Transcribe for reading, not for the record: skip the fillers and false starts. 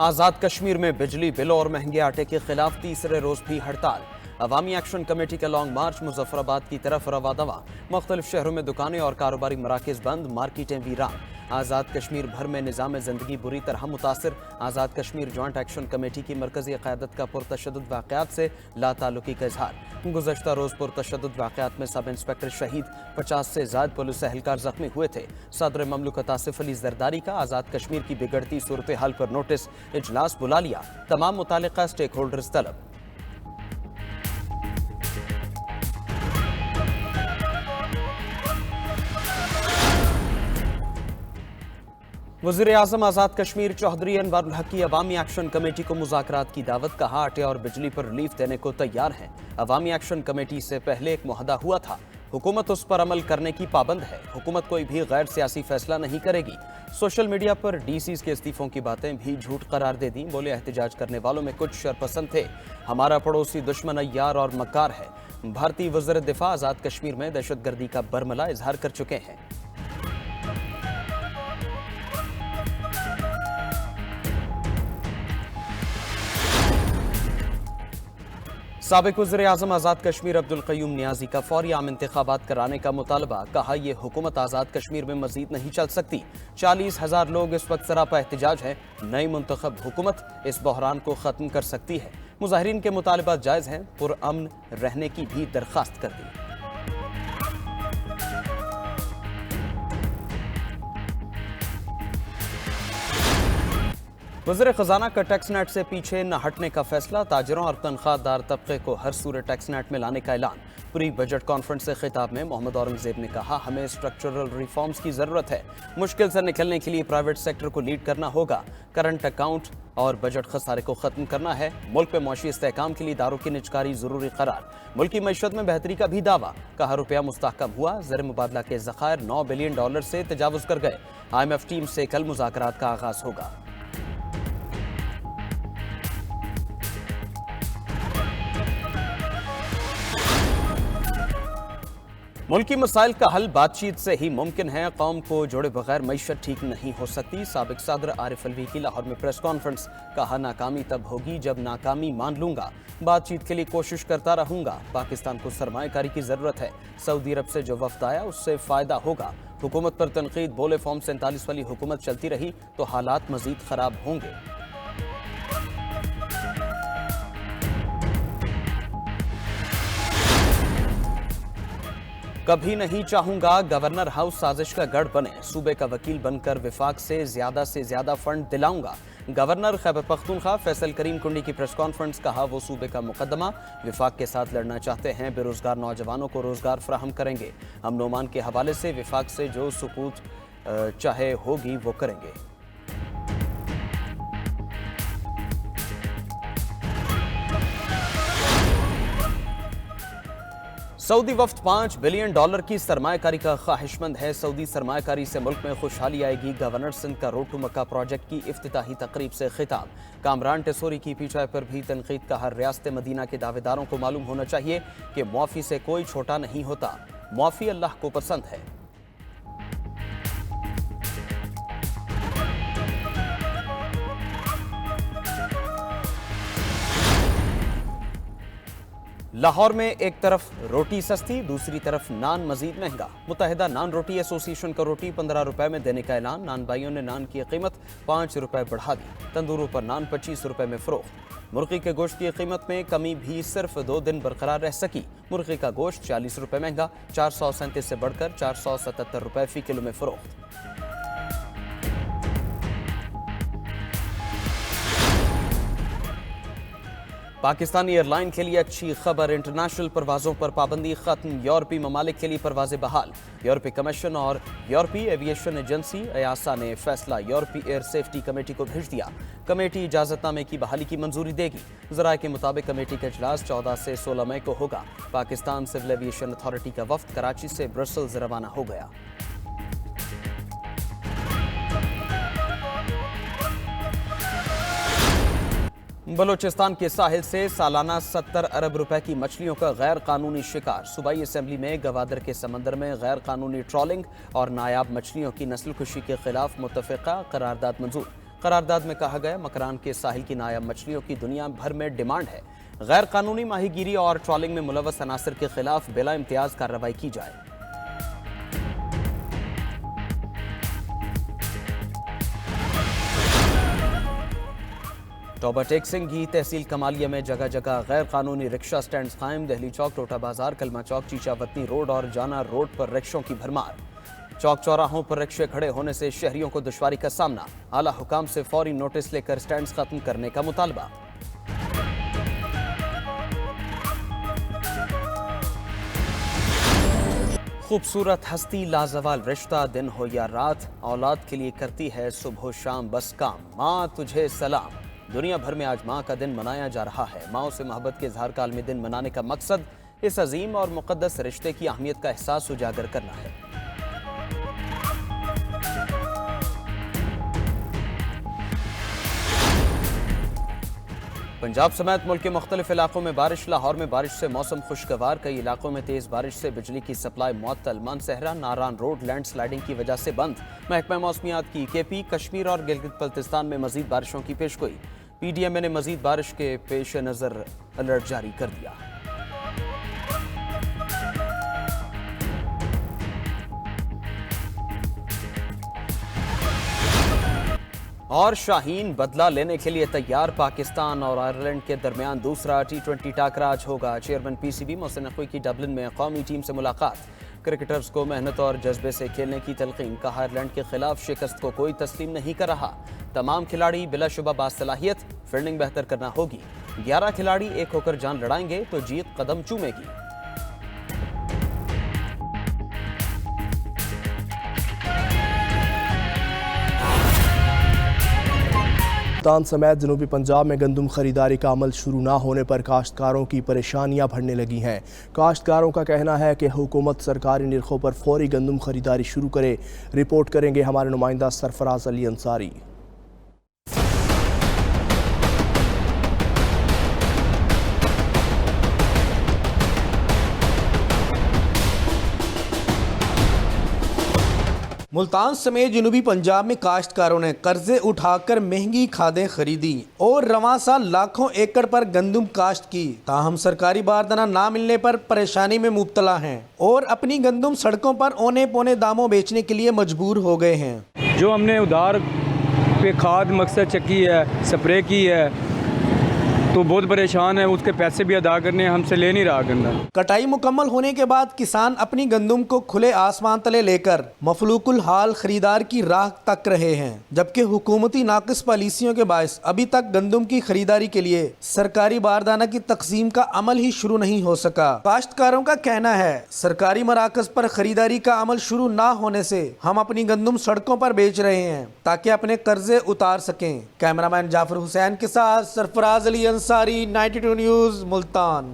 आजाद कश्मीर में बिजली बिल और महंगे आटे के खिलाफ तीसरे रोज भी हड़ताल। अवामी एक्शन कमेटी का लॉन्ग मार्च मुजफ्फराबाद की तरफ रवा दवा। मुख्तलिफ शहरों में दुकानें और कारोबारी मराकज बंद, मार्केटें वीरान। आज़ाद कश्मीर भर में निज़ाम ज़िंदगी बुरी तरह मुतासिर। Azad Kashmir joint action committee की मरकजी क़यादत का पुरतशद्दुद वाक़यात से लाताल्लुकी का इजहार। गुज़श्ता रोज़ पुरतशद्दुद वाक़यात में सब इंस्पेक्टर शहीद, 50 से ज़ायद पुलिस एहलकार ज़ख्मी हुए थे। सदर ममलकत आसिफ अली ज़रदारी का आज़ाद कश्मीर की बिगड़ती सूरत हाल पर नोटिस, इजलास बुला लिया। तमाम मुतालिका स्टेक होल्डर्स तलब। वज़ीर आज़म आज़ाद कश्मीर चौधरी अनवर हक की अवामी एक्शन कमेटी को मुज़ाकरात की दावत। कहा आटे और बिजली पर रिलीफ देने को तैयार हैं। अवामी एक्शन कमेटी से पहले एक मुआहदा हुआ था, हुकूमत उस पर अमल करने की पाबंद है। हुकूमत कोई भी गैर सियासी फैसला नहीं करेगी। सोशल मीडिया पर डीसीज के इस्तीफों की बातें भी झूठ करार दे दी। बोले एहतजाज करने वालों में कुछ शरपसंद थे। हमारा पड़ोसी दुश्मन अय्यार और मक्कार है। भारतीय वज़ीर दिफा आज़ाद कश्मीर में दहशतगर्दी का बरमला इजहार कर चुके हैं। साबिक वज़ीर आज़म आज़ाद कश्मीर अब्दुल क़य्यूम नियाज़ी का फौरी आम इंतखाबात कराने का मुतालबा। कहा यह हुकूमत आज़ाद कश्मीर में मजीद नहीं चल सकती। 40,000 लोग इस वक्त सरापा एहतजाज है। नई मुंतखब हुकूमत इस बहरान को ख़त्म कर सकती है। मुजाहिरीन के मुतालबात जायज़ हैं, पुरअमन रहने की भी दरख्वास्त कर दी। वज़ीर ख़जाना का टैक्स नेट से पीछे न हटने का फैसला। ताजरों और तनख्वाहदार तबके को हर सूरत टैक्स नेट में लाने का ऐलान। प्री बजट कॉन्फ्रेंस से खिताब में मोहम्मद औरंगज़ेब ने कहा हमें स्ट्रक्चरल रिफॉर्म्स की ज़रूरत है। मुश्किल से निकलने के लिए प्राइवेट सेक्टर को लीड करना होगा। करंट अकाउंट और बजट खसारे को ख़त्म करना है। मुल्क में मौशी इस्तेहकाम के लिए इदारों की निजकारी ज़रूरी करार। मुल्क की मईशत में बेहतरी का भी दावा। कहा रुपया मुस्तहकम हुआ। ज़र मुबादला के ज़खायर $9 बिलियन से तजावुज़ कर गए। IMF टीम से कल मुज़ाकरात का आगाज़ होगा। मुल्की मसाइल का हल बातचीत से ही मुमकिन है। कौम को जोड़े बगैर मईशत ठीक नहीं हो सकती। साबिक सदर आरिफ अलवी की लाहौर में प्रेस कॉन्फ्रेंस। कहा नाकामी तब होगी जब नाकामी मान लूंगा। बातचीत के लिए कोशिश करता रहूंगा। पाकिस्तान को सरमायाकारी की जरूरत है। सऊदी अरब से जो वफ्द आया उससे फायदा होगा। हुकूमत पर तनकीद। बोले फॉर्म 47 वाली हुकूमत चलती रही तो हालात मजीद खराब होंगे। कभी नहीं चाहूंगा गवर्नर हाउस साजिश का गढ़ बने। सूबे का वकील बनकर विफाक से ज्यादा फंड दिलाऊंगा। गवर्नर खैबर पख्तूनख्वा फैसल करीम कुंडी की प्रेस कॉन्फ्रेंस। कहा वो सूबे का मुकदमा विफाक के साथ लड़ना चाहते हैं। बेरोजगार नौजवानों को रोजगार फराहम करेंगे। अमन ओमान के हवाले से विफाक से जो सुकूत चाहे होगी वो करेंगे। सऊदी वफ्द $5 बिलियन की सरमायाकारी का ख्वाहिशमंद है। सऊदी सरमायाकारी से मुल्क में खुशहाली आएगी। गवर्नर सिंध का रोड टू मक्का प्रोजेक्ट की इफ्तिताही तकरीब से खिताब। कामरान टेसोरी की पीछे पर भी तनकीद। कहा रियासत मदीना के दावेदारों को मालूम होना चाहिए कि मुआफ़ी से कोई छोटा नहीं होता। मुआफ़ी अल्लाह को पसंद है। लाहौर में एक तरफ रोटी सस्ती, दूसरी तरफ नान मजीद महंगा। मुत्तहिदा नान रोटी एसोसिएशन का रोटी 15 रुपए में देने का ऐलान। नान भाइयों ने नान की कीमत 5 रुपए बढ़ा दी। तंदूरों पर नान 25 रुपए में फरोख्त। मुर्गी के गोश्त की कीमत में कमी भी सिर्फ 2 दिन बरकरार रह सकी। मुर्गी का गोश्त 40 रुपए महंगा, 437 से बढ़कर 477 रुपए फी किलो में फरोख्त। पाकिस्तानी एयरलाइन के लिए अच्छी खबर। इंटरनेशनल परवाजों पर पाबंदी खत्म। यूरोपीय ममालिक के लिए परवाजें बहाल। यूरोपीय कमीशन और यूरोपीय एविएशन एजेंसी EASA ने फैसला यूरोपीय एयर सेफ्टी कमेटी को भेज दिया। कमेटी इजाजतनामे की बहाली की मंजूरी देगी। ज़राए के मुताबिक कमेटी का इजलास 14 से 16 मई को होगा। पाकिस्तान सिविल एविएशन अथॉरिटी का वफ्द कराची से ब्रसल्स रवाना हो गया। बलूचिस्तान के साहिल से सालाना 70 अरब रुपए की मछलियों का गैर कानूनी शिकार। सूबाई असेंबली में गवादर के समंदर में गैर कानूनी ट्रॉलिंग और नायाब मछलियों की नस्ल खुशी के खिलाफ मुत्तफ़िका करारदाद मंजूर। करारदाद में कहा गया मकरान के साहिल की नायाब मछलियों की दुनिया भर में डिमांड है। गैर कानूनी माहीगीरी और ट्रॉलिंग में मुलव्वस अनासर के खिलाफ बिला इम्तियाज कार्रवाई की जाए। टॉबर टेक सिंह की तहसील कमालिया में जगह जगह गैर कानूनी रिक्शा स्टैंड कायम। दहली चौक, टोटा बाजार, कलमा चौक, चीचावतनी रोड और जाना रोड पर रिक्शों की भरमार। चौक चौराहों पर रिक्शे खड़े होने से शहरियों को दुश्वारी का सामना। आला हुकाम से फौरी नोटिस लेकर स्टैंड खत्म करने का मुतालबा। खूबसूरत हस्ती लाजवाल रिश्ता, दिन हो या रात, औलाद के लिए करती है सुबह शाम बस काम। माँ तुझे सलाम। दुनिया भर में आज माँ का दिन मनाया जा रहा है। माँओं से मोहब्बत के इजहार का आलमी दिन मनाने का मकसद इस अजीम और मुक़द्दस रिश्ते की अहमियत का एहसास उजागर करना है। पंजाब समेत मुल्क के मुख्तलिफ इलाकों में बारिश। लाहौर में बारिश से मौसम खुशगवार। कई इलाकों में तेज बारिश से बिजली की सप्लाई मुअत्तल। मानसहरा नारान रोड लैंड स्लाइडिंग की वजह से बंद। महकमा मौसमियात की केपी, कश्मीर और गिलगित बल्तिस्तान में मजीद बारिशों की पेशगोई। PDMA ने मजीद बारिश के पेश नज़र अलर्ट जारी कर दिया। और शाहीन बदला लेने के लिए तैयार। पाकिस्तान और आयरलैंड के दरमियान दूसरा T20 टाकरा आज होगा। चेयरमैन PCB मोहसिन नकवी की डबलिन में कौमी टीम से मुलाकात। क्रिकेटर्स को मेहनत और जज्बे से खेलने की तलकीन। कहा आयरलैंड के खिलाफ शिकस्त को कोई तस्लीम नहीं कर रहा। तमाम खिलाड़ी बिलाशुबा बासलाहियत, फील्डिंग बेहतर करना होगी। 11 खिलाड़ी एक होकर जान लड़ाएंगे तो जीत कदम चूमेगी। मुल्तान समेत जनूबी पंजाब में गंदम खरीदारी का अमल शुरू ना होने पर काश्तकारों की परेशानियां बढ़ने लगी हैं। काश्तकारों का कहना है कि हुकूमत सरकारी निर्खों पर फौरी गंदम खरीदारी शुरू करे। रिपोर्ट करेंगे हमारे नुमाइंदा सरफराज अली अंसारी। मुल्तान समेत जनूबी पंजाब में काश्तकारों ने कर्जे उठाकर महंगी खादें खरीदी और रवां साल लाखों एकड़ पर गंदम काश्त की। ताहम सरकारी बारदाना ना मिलने पर परेशानी में मुब्तला हैं और अपनी गंदम सड़कों पर औने पौने दामों बेचने के लिए मजबूर हो गए हैं। जो हमने उधार पे खाद मकसद चकी है, स्प्रे की है, तो बहुत परेशान है। उसके पैसे भी अदा करने, हमसे ले नहीं रहा गंदा। कटाई मुकम्मल होने के बाद किसान अपनी गंदम को खुले आसमान तले लेकर मफलूकुल हाल खरीदार की राह तक रहे हैं, जबकि हुकूमती नाकिस पॉलिसियों के बायस अभी तक गंदम की खरीदारी के लिए सरकारी बारदाना की तकसीम का अमल ही शुरू नहीं हो सका। काश्तकारों का कहना है सरकारी मराकज पर खरीदारी का अमल शुरू ना होने से हम अपनी गंदम सड़कों पर बेच रहे हैं ताकि अपने कर्जे उतार सकें। कैमरामैन जाफर हुसैन के साथ सरफराज अली अंसारी, 92 न्यूज़, मुल्तान।